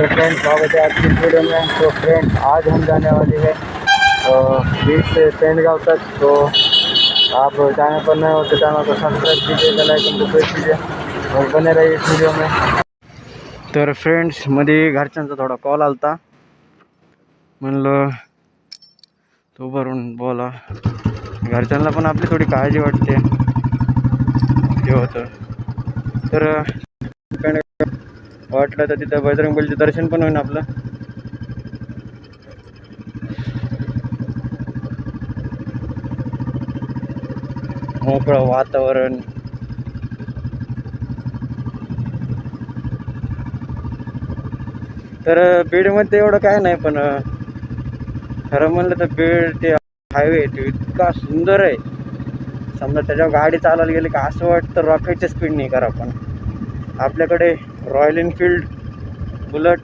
तो फ्रेंड्स स्वागत है आज की वीडियो में। तो फ्रेंड्स आज हम जाने वाले हैं बीच से पेंडगांव तक। तो आप चैनल पर नए हो तो चैनल को सब्सक्राइब कीजिए, बेल आइकन को प्रेस कीजिए और बने रहिए इस वीडियो में। तर फ्रेंड्स मध्ये घरच्यांचा थोडा कॉल आलता, म्हणलं तो भरून बोला, घरच्यांना पण आपली थोडी काळजी वाटते हे होतं। तर वाटलं तर तिथं बजरंगबलीचं दर्शन पण होईल आपलं। मोकळं वातावरण, तर बीडमध्ये एवढं काय नाही, पण खरं म्हणलं तर बीड ते हायवे तो इतका सुंदर आहे। समजा त्याच्यावर गाडी चालवायला गेली का असं वाटतं रॉकेटच्या स्पीडने करा। पण आपल्याकडे रॉयल एनफील्ड बुलेट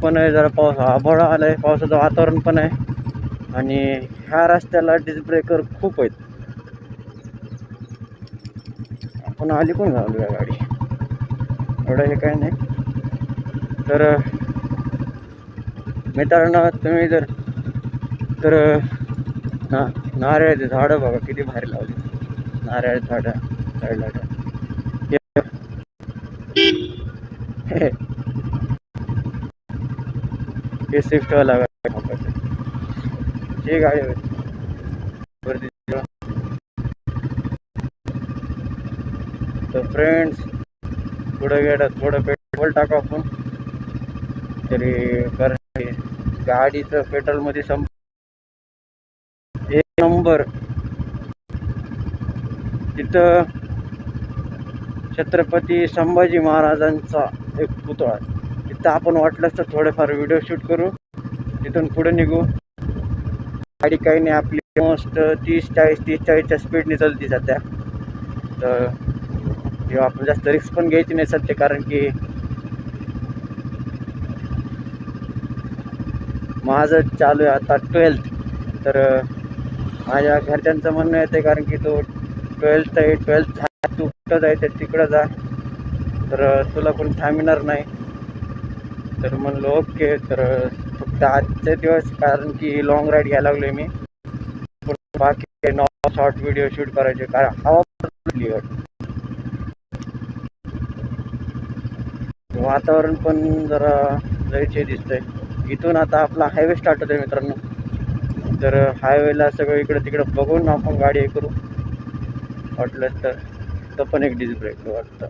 पण आहे, जरा पाऊस आभाळ आलं आहे, पावसाचं वातावरण पण आहे आणि ह्या रस्त्याला डिस्क ब्रेकर खूप आहेत। आपण आली पण घालूया गाडी, एवढं हे काय नाही। तर मित्रांनो तुम्ही जर तर नारळाची झाडं बघा किती भारी लावली, नारळाची झाडं साईडला। हे स्विफ्टवाला ही गाडी वरती। तर फ्रेंड्स पुढे गेलं थोडं पेट्रोल टाकू आपण तरी, कारण गाडीचं पेट्रोलमध्ये एक नंबर। तिथं छत्रपती संभाजी महाराजांचा एक पुतळा आहे, तिथं आपण वाटलंच तर थोडेफार व्हिडिओ शूट करू, तिथून पुढे निघू। गाडी काही नाही आपली मस्त 30-40च्या स्पीडने चालते सध्या। तर किंवा आपण जास्त रिस्क पण घ्यायची नाही सध्या, कारण की माझं चालू आहे आता 12th। तर माझ्या घरच्यांचं म्हणणं येतं, कारण की तो 12th आहे, 12th तू कुठं जायचं तिकडं जा, तर तुला कोणी थांबणार नाही। तर म्हणलं ओके। तर फक्त आजचे दिवस, कारण की लॉंग राईड घ्यायला लागलोय मी, बाकी शॉर्ट व्हिडिओ शूट करायचे, कारण हवा वातावरण पण जरा लयचे दिसतंय। इथून आता आपला हायवे स्टार्ट होतोय मित्रांनो, तर हायवेला सगळं इकडं तिकडं बघून आपण गाडी हे करू। वाटलंच तर पण एक डिस्क ब्रेक वाटतं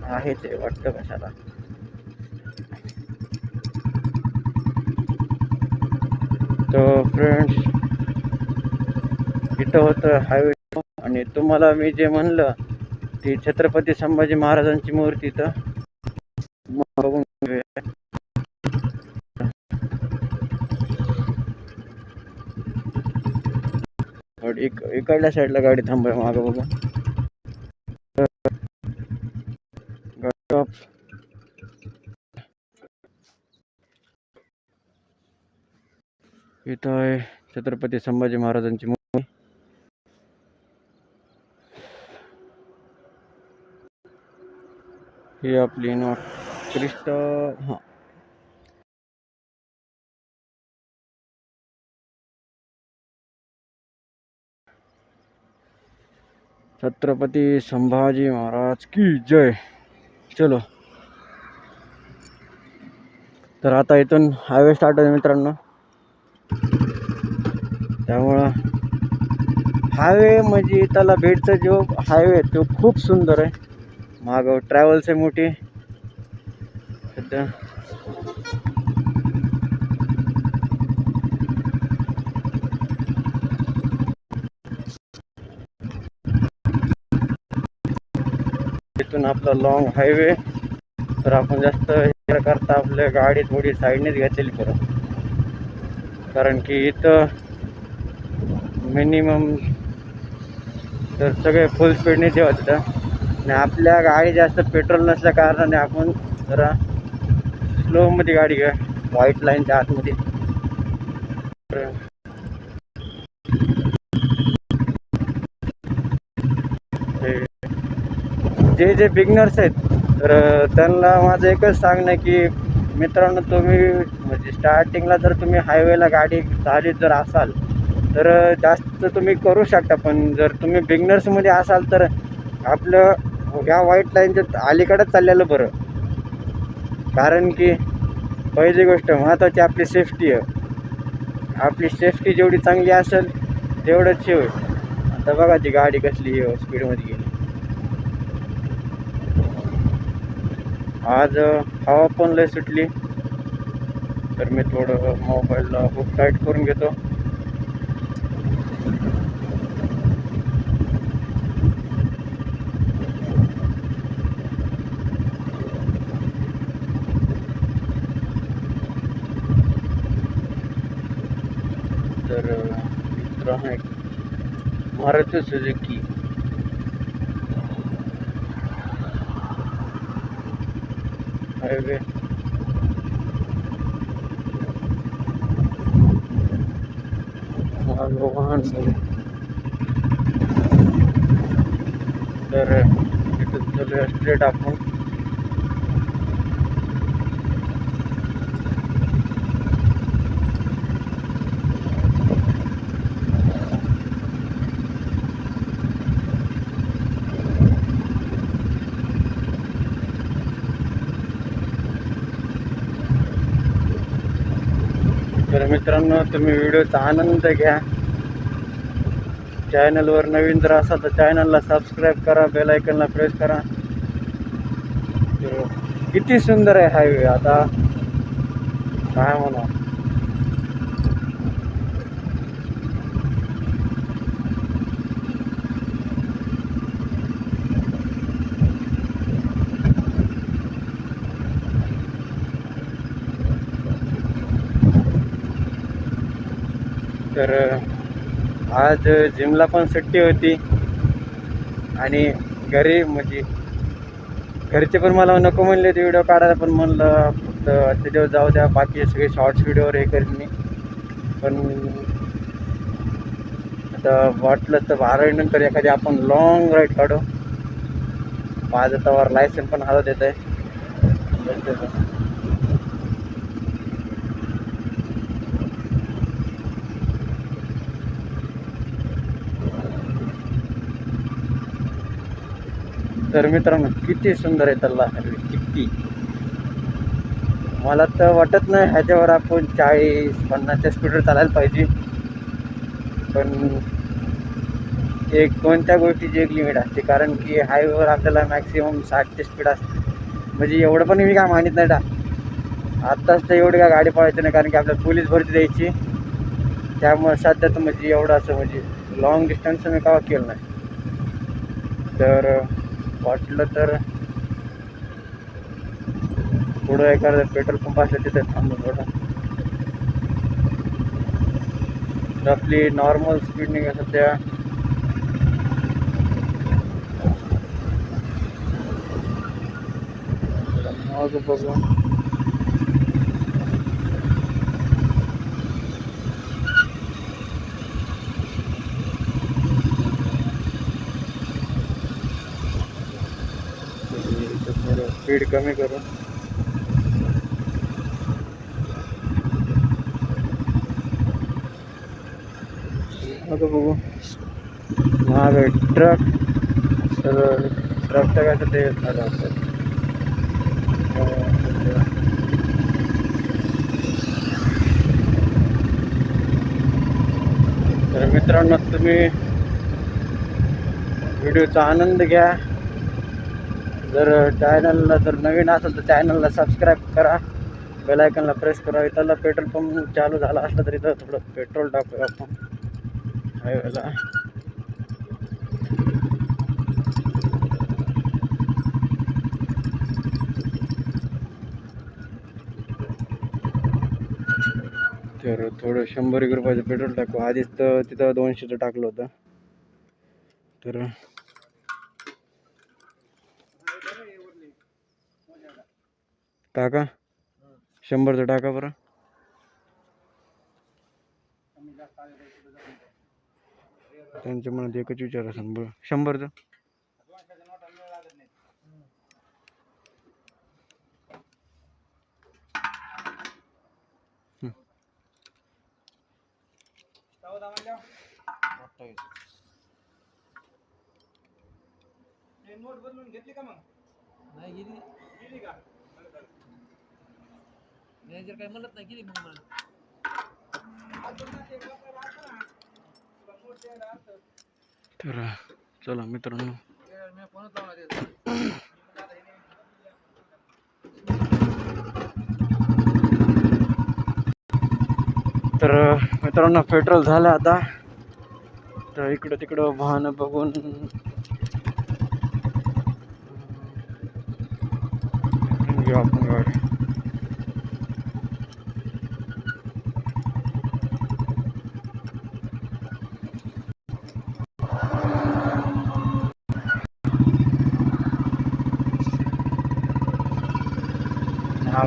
आहे ते, वाटतं कशाला। तर फ्रेंड्स इथं होतं हायवे, आणि तुम्हाला मी जे म्हणलं ती छत्रपती संभाजी महाराजांची मूर्ती तर बघून घेऊया। इकडल्या साईडला गाडी थांबूया, मागं बघू। इथं आहे छत्रपती संभाजी महाराजांची मूर्ती। ही आपली क्रिस्ट, हां छत्रपती संभाजी महाराज की जय। चलो, तर आता इथून हायवे स्टार्ट आहे मित्रांनो। त्यामुळं हायवे म्हणजे त्याला बीडचा जो हायवे तो खूप सुंदर आहे। मागं ट्रॅव्हल्स आहे मोठी सध्या। इथून आपला लॉंग हायवे, तर आपण जास्त हे करता आपल्या गाडी थोडी साईडनेच घेतलेली परत, कारण की इथं मिनिमम तर सगळे फुल स्पीडने जेव्हा तिथं, आणि आपल्या गाडी जास्त पेट्रोल नसल्या कारणाने आपण जरा स्लोमध्ये गाडी घ्या, व्हाईट लाईनच्या आतमध्ये। जे बिगनर्स आहेत तर त्यांना माझं एकच सांगणं की मित्रांनो, तुम्ही म्हणजे स्टार्टिंगला जर तुम्ही हायवेला गाडी चालवत जर असाल तर जास्त तुम्ही करू शकता, पण जर तुम्ही बिगनर्समध्ये असाल तर आपलं ह्या व्हाईट लाईनच्या अलीकडंच चाललेलं बरं. कारण की पहिली गोष्ट महत्त्वाची आपली सेफ्टी आहे. आपली सेफ्टी जेवढी चांगली असेल तेवढंच हे होईल. आता बघा ती गाडी कसली स्पीडमध्ये गेली. आज हवा पण लय सुटली, तर मी थोडं मोबाईलला खूप टाईट करून घेतो. तर मित्रांनो, एक मारुती सुझुकी हायवे वाहन. तर इथून चालूया स्ट्रेट आपण. तर मित्रांनो, तुम्ही व्हिडिओचा आनंद घ्या. चॅनलवर नवीन जर असाल तर चॅनलला सबस्क्राईब करा, बेल आयकनला प्रेस करा. तर किती सुंदर आहे हायवे, आता काय म्हणा. तर आज जिमला पण सुट्टी होती आणि घरी म्हणजे घरचे पण मला नको म्हणले ते व्हिडिओ काढायला, पण म्हणलं फक्त आजचे दिवस जाऊ द्या, बाकी सगळे शॉर्ट्स व्हिडिओवर हे करीन मी. पण आता वाटलं तर 12 नंतर एखादी आपण लॉंग राईड काढू. माझं तवर लायसन पण हातात येत आहे. तर मित्रांनो, किती सुंदर आहे तल्ला हायवे, किती. मला तर वाटत नाही ह्याच्यावर आपण 40-50च्या स्पीडवर चालायला पाहिजे, पण एक कोणत्या गोष्टीची एक लिमिट असते. कारण की हायवेवर आपल्याला मॅक्सिमम 60ची स्पीड असते. म्हणजे एवढं पण मी काय मानित नाही का आत्ताच तर एवढी काय गाडी पळायची नाही, कारण की आपल्याला पोलीस भरती द्यायची. त्यामुळे सध्या तर म्हणजे एवढं असं म्हणजे लॉंग डिस्टन्स मी केव्हा केलं नाही. तर वाटलं तर पुढं एखादं पेट्रोल पंप असलं तिथे थांबून थोडं. तर आपली नॉर्मल स्पीड निघा सध्या मग बघू. थोडं स्पीड कमी करू. आता बघू. मागे ट्रक, तर ट्रकचं काय तर ते झालं असेल. तर मित्रांनो, तुम्ही व्हिडिओचा आनंद घ्या. जर चॅनलला जर नवीन असेल तर चॅनलला सबस्क्राईब करा, बेल आयकनला प्रेस करा. इथला पेट्रोल पंप चालू झाला असला तरी इथं थोडं पेट्रोल टाकूया आपण हायवेला. तर थोडं 100-1 रुपयाचं पेट्रोल टाकू. आधीच तर तिथं 200चं टाकलं होतं. तर टाका 100चं टाका बरं. त्यांच्या मनात एकच विचार असेल बरं 100चं. नोट बदलून घेतली का? मग नाही गेली का? मॅनेजर काय म्हणत नाही, गेली मग मला. तर चला मित्रांनो, तर मित्रांनो पेट्रोल झालं आता. तर इकडं तिकडं वाहन बघून घेऊ आपण गाडी.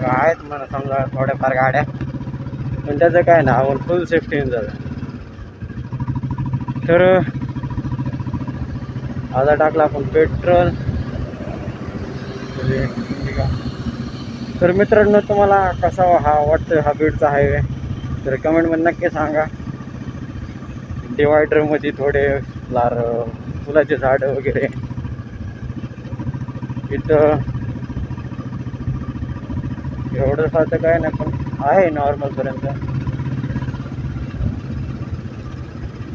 आहेत मला समजा थोड्याफार गाड्या, पण त्याचं काय ना, आपण फुल सेफ्टी जातं. तर आता टाकला आपण पेट्रोल. तर मित्रांनो, तुम्हाला कसा हा वाटतोय हा बीडचा हायवे, तर कमेंटमध्ये नक्की सांगा. डिवायडरमध्ये थोडे फुलाचे झाडं वगैरे, इथं एवढं फारसं काय नाही, पण आहे नॉर्मलपर्यंत.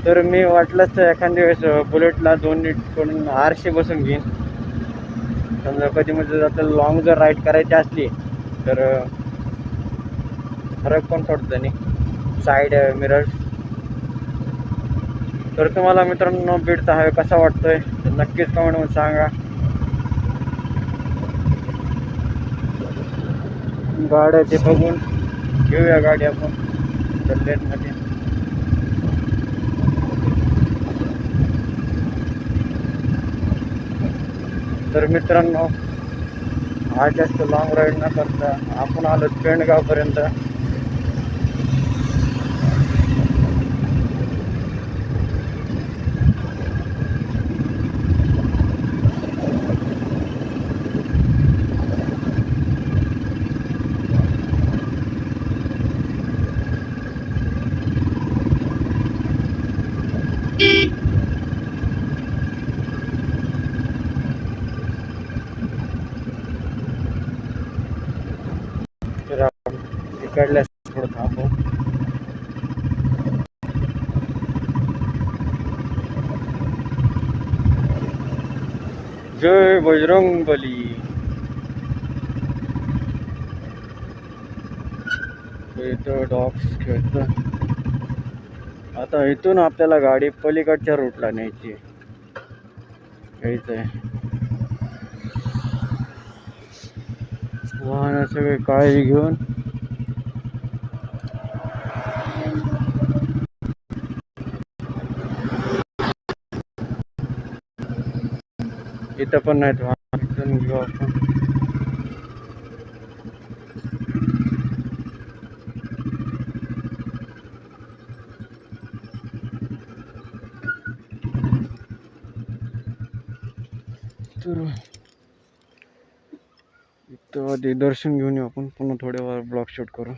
तर मी वाटलंच तर एखाद्या वेळेस बुलेटला 2 नीट करून आरशी बसून घेईन. समजा कधी म्हणजे आपल्याला लॉंग जर राईड करायची असली तर फरक पण पडतो नाही, साईड मिरर्स. तर तुम्हाला मित्रांनो बीडचा हायवे कसा वाटतोय तर नक्कीच कमेंटमध्ये सांगा. गाड्या ते बघून घेऊया गाडी आपण लेनमध्ये. तर मित्रांनो, आज जास्त लॉंग राईड न करता आपण आलो पेंडगावपर्यंत. तर आपण इकडल्या थोडं थांबू. जय बजरंग बली. इथं डॉग्स खेळतं. आता इथून आपल्याला गाडी पलीकडच्या रूटला न्यायची आहे. वाहन सगळे काळजी घेऊन इथं पण नाहीत वाहन, इथून घेऊ आपण. तर इथं आधी दर्शन घेऊन येऊ आपण, पुन्हा थोड्या वेळ ब्लॉग शूट करू.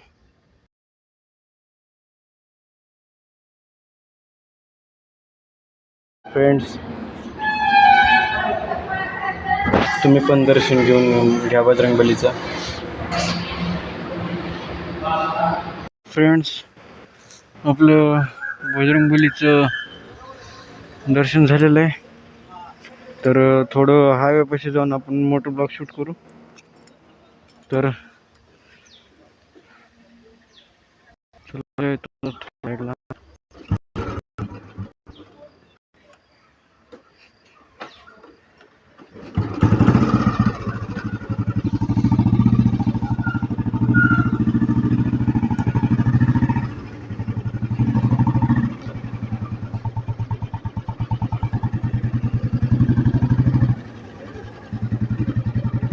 फ्रेंड्स, तुम्ही पण दर्शन घेऊन घ्या बजरंगबलीचं. फ्रेंड्स, आपलं बजरंगबलीचं दर्शन झालेलं आहे. तर थोडं हायवेपाशी जाऊन आपण मोठं ब्लॉग शूट करू. तर चला,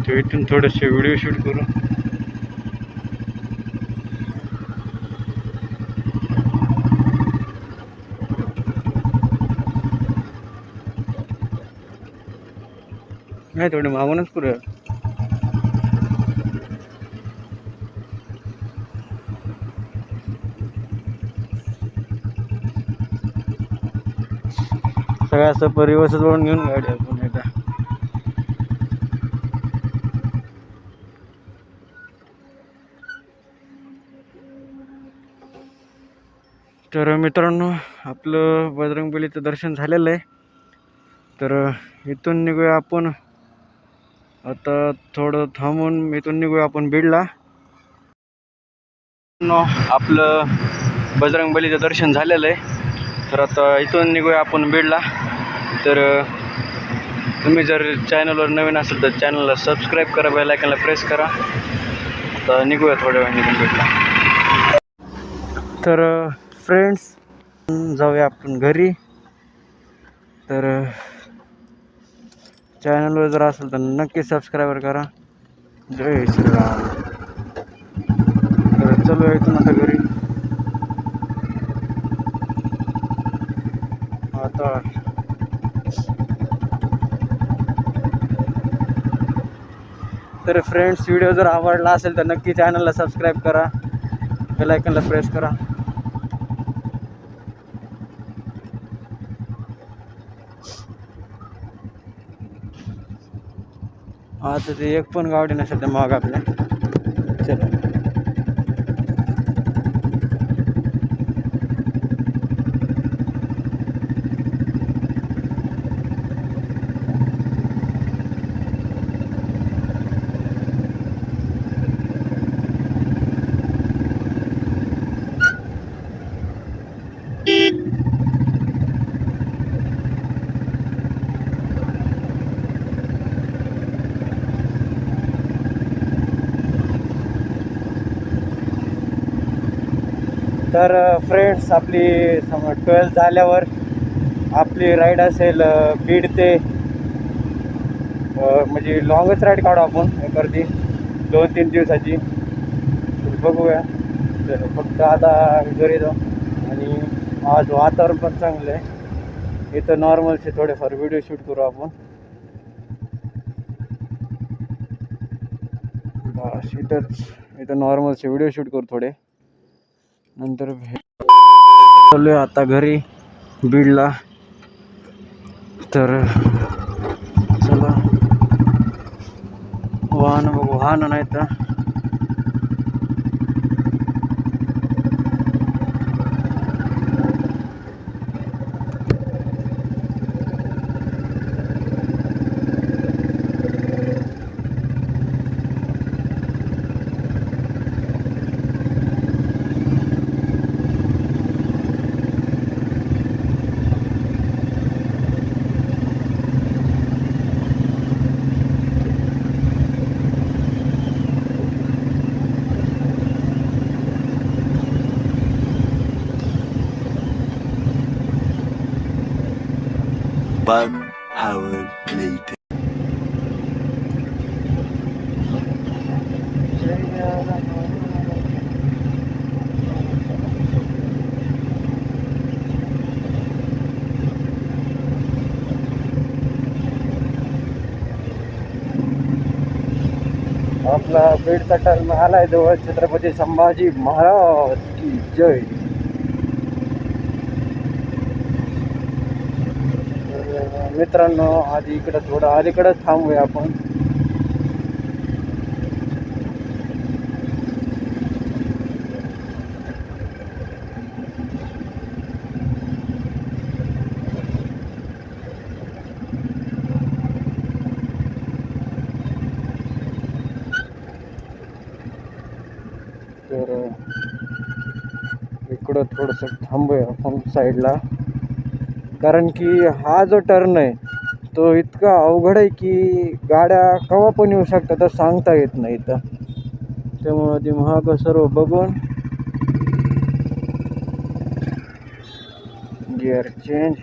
तो इथून थोडेसे व्हिडिओ शूट करू. नाही थोडे मागूनच करूया. सगळ्या असं परिवस्थित वळून घेऊन गाडी आपण एकदा. तर मित्रांनो, आपलं बजरंगबलीचं दर्शन झालेलं आहे. तर इथून निघूया आपण आता. थोडं थांबून इथून निघूया आपण बीडला. आपलं बजरंगबलीचं दर्शन झालेलं आहे. तर आता इथून निघूया आपण बीडला. तर तुम्ही जर चॅनलवर नवीन असेल तर चॅनलला सबस्क्राईब करा, बेल आयकॉनला प्रेस करा. आता निघूया थोड्या वेळ निघून बीडला. तर फ्रेंड्स, जाऊया आपण घरी. तर चॅनलवर जर असेल तर नक्की सबस्क्राईबर करा. जय श्रीराम. तर चलो इथून आता घरी. आता तर फ्रेंड्स, व्हिडिओ जर आवडला असेल तर नक्की चॅनलला सबस्क्राईब करा, बेल आयकॉनला प्रेस करा. आता ते एक पण गाडी नसेल तर मग आपल्या चला. तर फ्रेंड्स, आपली 12 झाल्यावर आपली राईड असेल बीड ते, म्हणजे लॉंगच राईड काढू आपण एखादी 2-3 दिवसाची. तर बघूया. तर फक्त आता घरी जाऊ. आणि आज वातावरण पण चांगलं आहे. इथं नॉर्मलचे थोडेफार व्हिडिओ शूट करू आपण. बस इथं नॉर्मलचे व्हिडिओ शूट करू थोडे. नंतर चालू आता घरी बीडला. तर चला, वाहन बघू. वाहन नाही तर One hour later. आपला बीडचा टर्न आलाय जवळ. छत्रपती संभाजी महाराज की जय. मित्रांनो, आधी इकडं थोडं अलीकडंच थांबूया आपण. तर इकडं थोडंसं थांबूया आपण साईडला. कारण की हा जो टर्न आहे तो इतका अवघड आहे की गाड्या केव्हा पण येऊ शकतात, तर सांगता येत नाही इथं. त्यामुळं ती महाग सर्व बघून गिअर चेंज.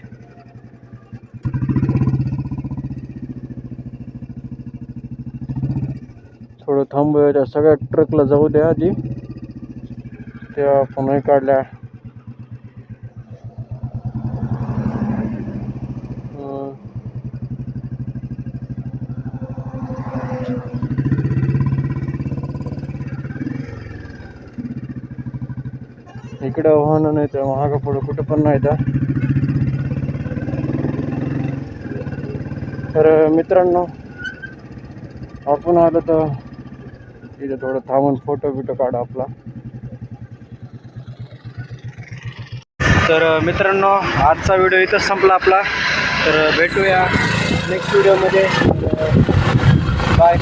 थोडं थांबूया. त्या सगळ्या ट्रकला जाऊ द्या आधी. त्या पुन्हा काढल्या. इकडं वाहन नाही तर महाग पुढं कुठं पण नाही तर. तर मित्रांनो आपण आलो तर इथे थोडं थांबून फोटो बिटो काढू आपला. तर मित्रांनो आजचा व्हिडिओ इथंच संपला आपला. तर भेटूया नेक्स्ट व्हिडिओमध्ये. बाय.